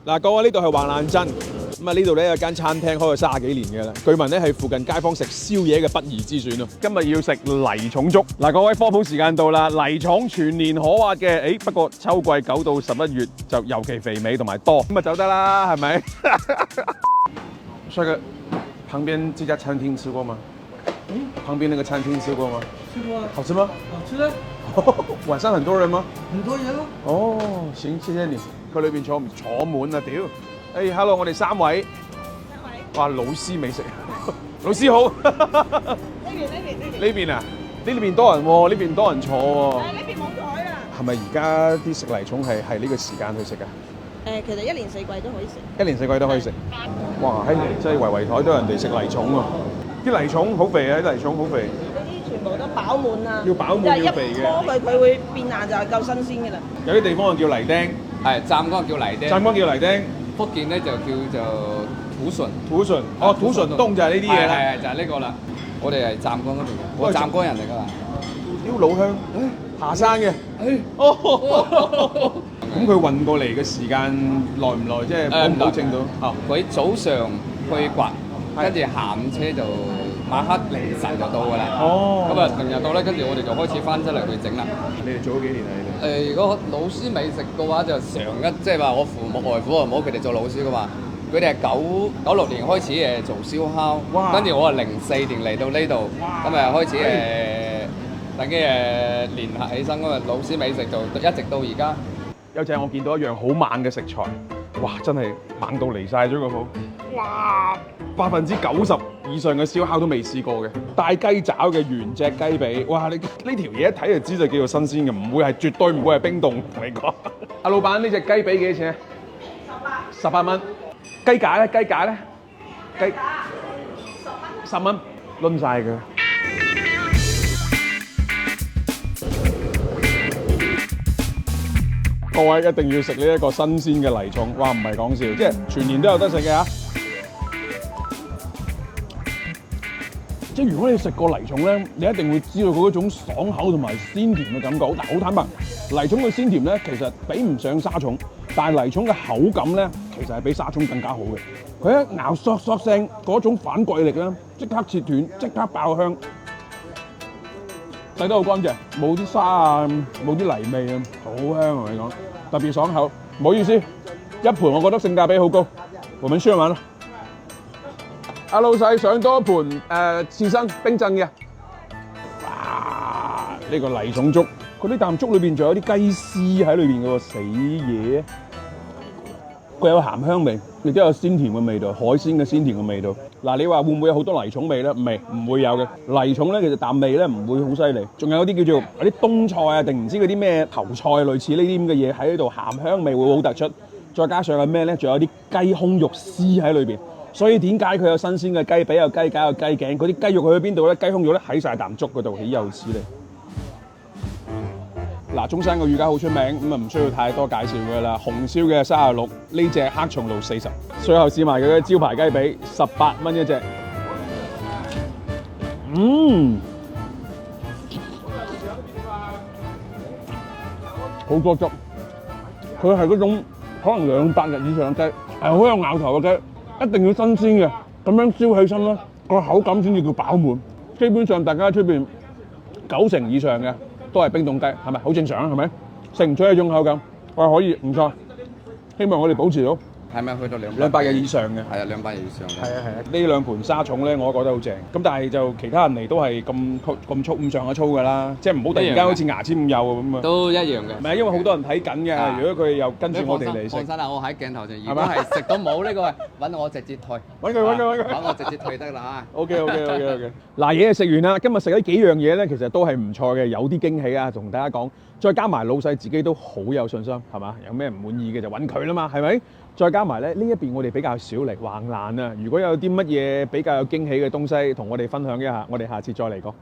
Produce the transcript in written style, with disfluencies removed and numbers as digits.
嗱，各位呢度係橫欄鎮，咁啊呢度咧有間餐廳開咗30幾年嘅啦，據聞咧係附近街坊食宵夜嘅不二之選啊！今日要食泥重粥，嗱各位科普時間到啦，泥重全年可挖嘅，不過秋季9到11月就尤其肥美同埋多，咁啊走得啦，係咪？帥哥，旁邊這家餐廳吃過嗎？旁邊那個餐廳吃過嗎？吃過啊。好吃嗎？好吃啊。晚上很多人嗎？很多人咯。哦，行，謝謝你。佢裏邊坐滿啊，屌！hello， 我哋3位。哇，老師美食，老師好。呢邊啊？呢邊多人喎，呢邊多人坐喎。呢邊冇台啊。係咪而家啲食泥重係呢個時間去食啊？其實1年4季都可以食。1年4季都可以食。哇，真係圍台都有人哋食泥重喎。啲泥重好肥啊！啲泥重好肥。呢啲全部都飽滿啊！要飽滿要肥嘅。一摸佢會變硬就係夠新鮮㗎啦。有啲地方就叫泥釘。係湛江叫泥釘，湛江叫泥釘，福建咧就叫做土筍。土筍，哦，土筍冬就係呢啲嘢啦。係就係呢個啦。我哋係湛江嗰邊嘅，我湛江人嚟㗎啦。屌老鄉，下山嘅。咁佢運過嚟嘅時間耐唔耐？即係保唔保證到？佢早上去掘，跟住下午車就晚黑凌晨就到㗎啦。哦。咁啊，明日到咧，跟住我哋就開始翻出嚟去整啦。你哋做咗幾年啊？你哋？如果老師美食嘅話，就即係話我父母外父啊，冇佢哋做老師嘅嘛。佢哋係96年開始做燒烤，跟住我係04年嚟到呢度，咁啊開始等於聯合起身，咁啊老師美食就一直到而家。有隻我見到一樣好猛嘅食材，哇！真係猛到離晒咗個譜，哇！90%以上嘅燒烤都未試過嘅，帶雞爪嘅原隻雞髀，哇！你呢條嘢一睇就知就叫做新鮮嘅，唔會係絕對唔會係冰凍，同你講。阿老闆呢隻雞髀幾多錢？18蚊。雞架咧？雞架咧？雞10蚊，攆晒佢。各位一定要食呢一個新鮮嘅泥重，哇唔係講笑，即係全年都有得食嘅嚇。即係如果你食過泥重咧，你一定會知道佢嗰種爽口同埋鮮甜嘅感覺。但好坦白，泥重嘅鮮甜咧，其實比唔上沙重，但係泥重嘅口感咧，其實係比沙重更加好嘅。佢一咬嗦嗦聲嗰種反季力咧，即刻切斷，即刻爆香。洗得好乾淨，冇啲沙啊，冇啲泥味啊，好香同你講，特別爽口。唔好意思，一盤我覺得性價比好高，我們吃完啦。阿老細上多一盤刺身冰鎮嘅，哇！呢個泥重粥，佢呢啖粥裏邊仲有啲雞絲喺裏邊嘅喎，死嘢！佢有鹹香味，亦都有鮮甜嘅味道，海鮮嘅鮮甜嘅味道。嗱，你話會唔會有好多泥重味咧？唔會有嘅。泥重咧，其實啖味咧唔會好犀利。仲有啲叫做有啲冬菜啊，定唔知嗰啲咩頭菜類似呢啲咁嘅嘢喺呢度，鹹香味會好突出。再加上係咩咧？仲有啲雞胸肉絲喺裏邊。所以點解佢有新鮮嘅雞髀、有雞架、有雞頸？嗰啲雞肉去咗邊度咧？雞胸肉咧喺晒啖粥嗰度，豈有此理！嗱，中山嘅魚膠好出名，咁啊唔需要太多介紹㗎啦。紅燒嘅36，呢隻黑松露40。最後試埋佢嘅招牌雞髀，18蚊一隻。好多汁，佢係嗰種可能200日以上嘅雞，係好有咬頭嘅雞，一定要新鮮嘅，咁樣燒起身咧，個口感先至叫飽滿。基本上大家喺出邊90%以上嘅都係冰凍雞，係咪好正常啊？係咪食唔出呢種口感？可以唔錯，希望我哋保持到。係咪去到200日以上嘅？係啊，200日以上嘅。係啊。呢兩盤沙重咧，我覺得好正。咁但係就其他人嚟都係咁粗咁上下粗㗎啦，即係唔好突然間好似牙籤咁幼咁啊。都一樣嘅。唔係因為好多人睇緊嘅，如果佢又跟住我哋嚟食，放心啦，我喺鏡頭上，如果係食到冇呢個，揾我直接退。揾佢。揾我直接退得啦嚇。OK。嗱，嘢食完啦，今日食咗幾樣嘢咧，其實都係唔錯嘅，有啲驚喜啊，同大家講。再加埋老細自己都好有信心，係嘛？有咩唔滿意嘅就揾佢啦嘛，係咪？再加埋咧呢一邊我哋比較少嚟橫欄啊，如果有啲乜嘢比較有驚喜嘅東西，同我哋分享一下，我哋下次再嚟講。